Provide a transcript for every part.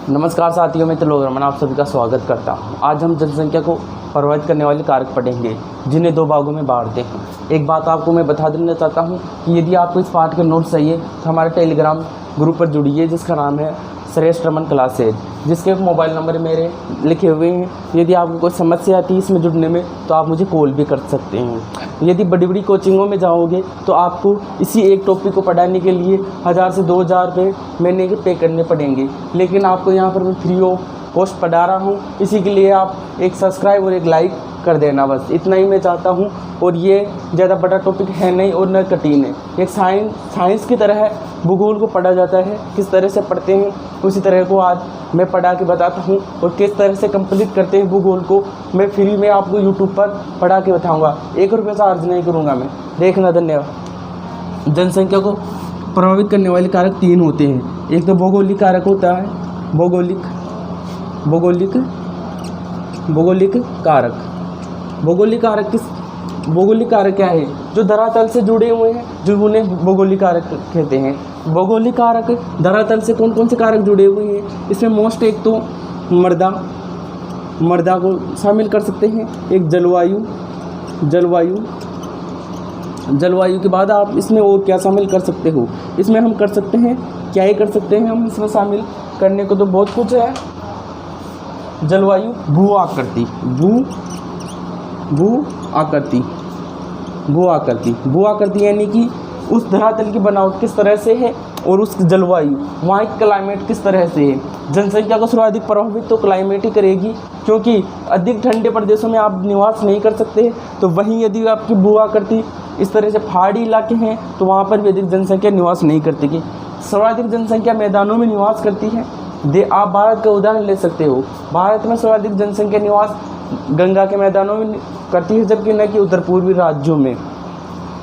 नमस्कार साथियों, मैं मैं आप सभी का स्वागत करता हूं। आज हम जनसंख्या को प्रभावित करने वाले कारक पढ़ेंगे, जिन्हें दो भागों में बांटते हैं। एक बात आपको मैं बता देना चाहता हूं कि यदि आपको इस पाठ के नोट्स चाहिए तो हमारे टेलीग्राम ग्रुप पर जुड़िए, जिसका नाम है श्रेष्ठ रमन क्लासेज, जिसके मोबाइल नंबर मेरे लिखे हुए हैं। यदि आपको कोई समस्या आती है इसमें जुड़ने में तो आप मुझे कॉल भी कर सकते हैं। यदि बड़ी बड़ी कोचिंगों में जाओगे तो आपको इसी एक टॉपिक को पढ़ाने के लिए 1000 से 2000 रुपये महीने के पे करने पड़ेंगे, लेकिन आपको यहाँ पर मैं फ्री ऑफ कॉस्ट पढ़ा रहा हूँ। इसी के लिए आप एक सब्सक्राइब और एक लाइक कर देना, बस इतना ही मैं चाहता हूँ। और ये ज़्यादा बड़ा टॉपिक है नहीं और न कठिन है। एक साइंस की तरह है, भूगोल को पढ़ा जाता है, किस तरह से पढ़ते हैं उसी तरह को आज मैं पढ़ा के बताता हूँ। और किस तरह से कंप्लीट करते हैं भूगोल को मैं फ्री में आपको यूट्यूब पर पढ़ा के बताऊँगा। 1 रुपये से चार्ज नहीं करूँगा मैं। देखना, धन्यवाद। जनसंख्या को प्रभावित करने वाले कारक 3 होते हैं। एक तो भौगोलिक कारक होता है, भौगोलिक कारक। भौगोलिक कारक क्या है? जो धरातल से जुड़े हुए हैं, जो उन्हें भौगोलिक कारक कहते हैं। भौगोलिक कारक धरातल से कौन कौन से कारक जुड़े हुए हैं? इसमें मोस्ट एक तो मृदा को शामिल कर सकते हैं। एक जलवायु के बाद आप इसमें और क्या शामिल कर सकते हो? इसमें हम कर सकते हैं, क्या ही कर सकते हैं हम इसमें शामिल करने को तो बहुत कुछ है। जलवायु, भू आकृति यानी कि उस धरातल की बनावट किस तरह से है और उस जलवायु, वहाँ की क्लाइमेट किस तरह से है। जनसंख्या को सर्वाधिक प्रभावित तो क्लाइमेट ही करेगी, क्योंकि अधिक ठंडे प्रदेशों में आप निवास नहीं कर सकते। तो वहीं यदि आपकी भू आकृति इस तरह से पहाड़ी इलाके हैं तो वहाँ पर भी अधिक जनसंख्या निवास नहीं करती। सर्वाधिक जनसंख्या मैदानों में निवास करती है। आप भारत का उदाहरण ले सकते हो। भारत में सर्वाधिक जनसंख्या निवास गंगा के मैदानों में करती है, जबकि न कि उत्तर पूर्वी राज्यों में।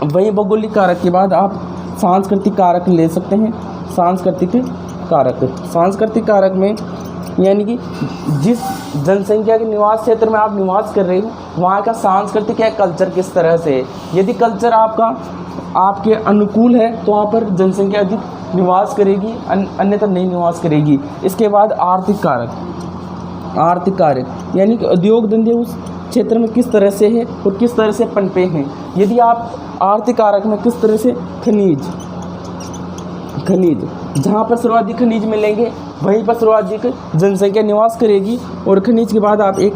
वहीं भौगोलिक कारक के बाद आप सांस्कृतिक कारक ले सकते हैं। सांस्कृतिक कारक में यानी कि जिस जनसंख्या के निवास क्षेत्र में आप निवास कर रहे हो वहाँ का सांस्कृतिक या कल्चर किस तरह से है। यदि कल्चर आपके अनुकूल है तो वहाँ पर जनसंख्या अधिक निवास करेगी, अन्यथा नहीं निवास करेगी। इसके बाद आर्थिक कारक यानी कि उद्योग धंधे उस क्षेत्र में किस तरह से है और किस तरह से पनपे हैं। यदि आप आर्थिक कारक में किस तरह से खनिज, जहाँ पर सर्वाधिक खनिज मिलेंगे वहीं पर सर्वाधिक जनसंख्या निवास करेगी। और खनिज के बाद आप एक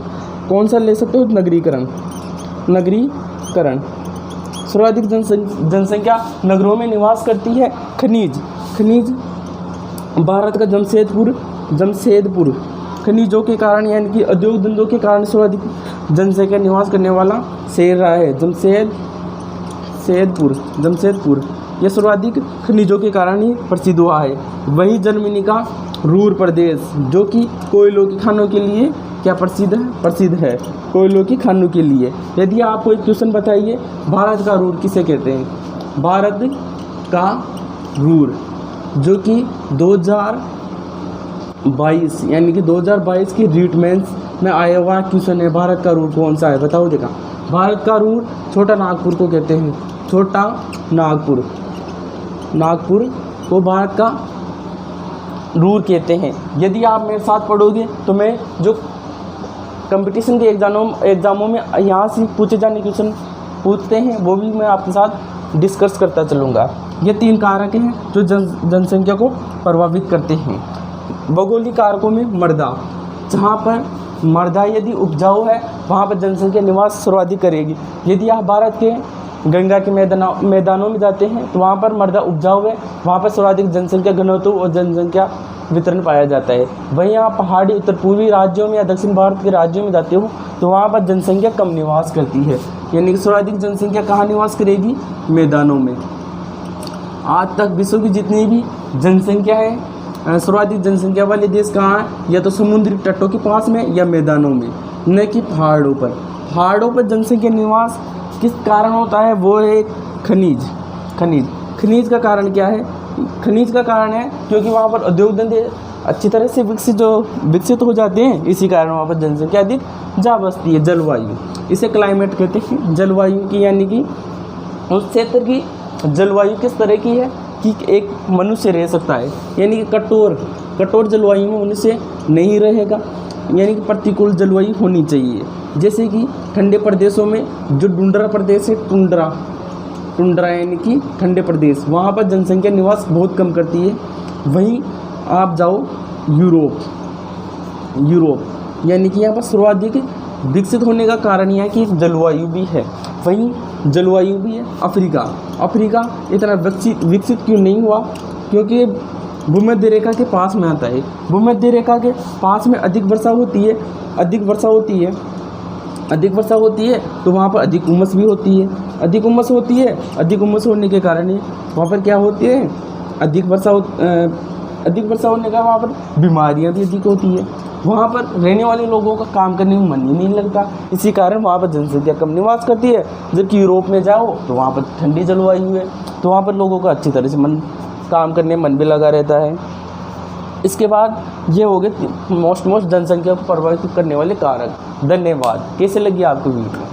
कौन सा ले सकते हो? नगरीकरण। सर्वाधिक जनसंख्या नगरों में निवास करती है। खनिज भारत का जमशेदपुर खनिजों के कारण यानी कि उद्योग धंधों के कारण सर्वाधिक जनसंख्या निवास करने वाला शहर रहा है। जमशेदपुर यह सर्वाधिक खनिजों के कारण ही प्रसिद्ध हुआ है। वहीं जर्मनी का रूर प्रदेश, जो कि कोयलों की खानों के लिए क्या प्रसिद्ध है? कोयलों की खानों के लिए। यदि आप कोई क्वेश्चन बताइए, भारत का रूर किसे कहते हैं? भारत का रूर, जो कि 2022 यानी कि 2022 की रीट मेंस में आया हुआ क्वेश्चन है। भारत का रूर कौन सा है? बताओ देखा। भारत का रूर छोटा नागपुर को कहते हैं। छोटा नागपुर को भारत का रूर कहते हैं। यदि आप मेरे साथ पढ़ोगे तो मैं जो कंपटीशन के एग्ज़ामों में यहाँ से पूछे जाने क्वेश्चन पूछते हैं वो भी मैं आपके साथ डिस्कस करता चलूँगा। ये 3 कारक हैं जो जनसंख्या को प्रभावित करते हैं। भौगोलिक कारकों में मृदा, जहाँ पर मृदा यदि उपजाऊ है वहाँ पर जनसंख्या निवास सर्वाधिक करेगी। यदि आप भारत के गंगा के मैदानों में जाते हैं तो वहाँ पर मृदा उपजाऊ है, वहाँ पर सर्वाधिक जनसंख्या घनत्व और जनसंख्या वितरण पाया जाता है। वहीं आप पहाड़ी उत्तर पूर्वी राज्यों में या दक्षिण भारत के राज्यों में जाते हो तो वहाँ पर जनसंख्या कम निवास करती है, यानी कि सर्वाधिक जनसंख्या कहाँ निवास करेगी? मैदानों में। आज तक विश्व की जितनी भी जनसंख्या है, सर्वाधिक जनसंख्या वाले देश कहाँ हैं? या तो समुद्री तटों के पास में या मैदानों में, न कि पहाड़ों पर। पहाड़ों पर जनसंख्या निवास किस कारण होता है? वो है खनिज का कारण क्या है? खनिज का कारण है क्योंकि वहाँ पर उद्योग धंधे अच्छी तरह से विकसित हो जाते हैं, इसी कारण वहाँ पर जनसंख्या अधिक जा बसती है। जलवायु, इसे क्लाइमेट कहते हैं। जलवायु की यानी कि उस क्षेत्र की जलवायु किस तरह की है कि एक मनुष्य रह सकता है, यानी कि कठोर कठोर जलवायु में उनसे नहीं रहेगा, यानी कि प्रतिकूल जलवायु होनी चाहिए। जैसे कि ठंडे प्रदेशों में जो टुंड्रा प्रदेश है, टुंड्रा यानी कि ठंडे प्रदेश, वहाँ पर जनसंख्या निवास बहुत कम करती है। वहीं आप जाओ यूरोप यानी कि यहाँ पर सर्वाधिक विकसित होने का कारण यह है कि जलवायु भी है, वहीं जलवायु भी है। अफ्रीका इतना विकसित क्यों नहीं हुआ? क्योंकि भूमध्य रेखा के पास में आता है। भूमध्य रेखा के पास में अधिक वर्षा होती है तो वहाँ पर अधिक उमस भी होती है। अधिक उमस होने के कारण वहाँ पर क्या होती है? अधिक वर्षा होने का वहाँ पर बीमारियाँ भी अधिक होती है। वहाँ पर रहने वाले लोगों का काम करने में मन ही नहीं लगता, इसी कारण वहाँ पर जनसंख्या कम निवास करती है। जबकि यूरोप में जाओ तो वहाँ पर ठंडी जलवायु है, तो वहाँ पर लोगों का अच्छी तरह से काम करने में मन भी लगा रहता है। इसके बाद ये हो गए मोस्ट जनसंख्या को प्रभावित करने वाले कारक। धन्यवाद। कैसे लगी आपको वीडियो?